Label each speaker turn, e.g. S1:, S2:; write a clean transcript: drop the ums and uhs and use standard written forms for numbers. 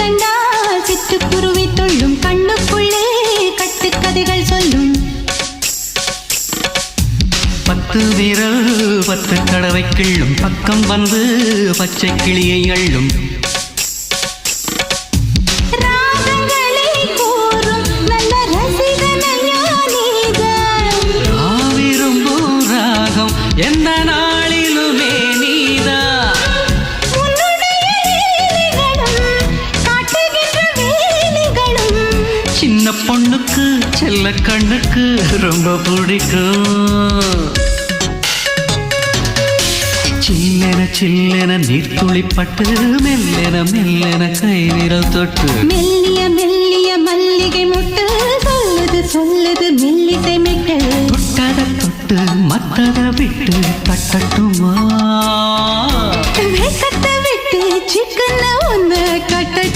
S1: கண்டால் சிட்டுக்குருவி துள்ளும் கண்ணுக்குள்ளே கட்டுக்கதைகள் சொல்லும்.
S2: 10 விரல் 10 தடவை கிள்ளும் பக்கம் வந்து பச்சை கிளியை அள்ளும்.
S1: ராகங்களை கூறும் நல்ல ரசிகனையா நீதான்.
S2: விரும்பும் ராகம் எந்த நாளிலுமே நீதான்.
S1: உன்னுடைய லீலைகளும் காட்டுகின்ற வேலைகளும்
S2: சின்ன பொண்ணுக்கு செல்ல கண்ணுக்கு ரொம்ப பிடிக்கும். சில்லென சில்லென நீர்த்துளிப்பட்டு மெல்லென மெல்லென கை விரல் தொட்டு
S1: மெல்லிய மெல்லிய மல்லிகை முட்டு சொல்லுது சொல்லுது மெல்லிசை மிட்டு.
S2: தொட்டத தொட்டு மத்தத விட்டு தட்டட்டுமா
S1: வெக்கத்தை விட்டு சிக்கன ஒன்று கட்டட்டும்.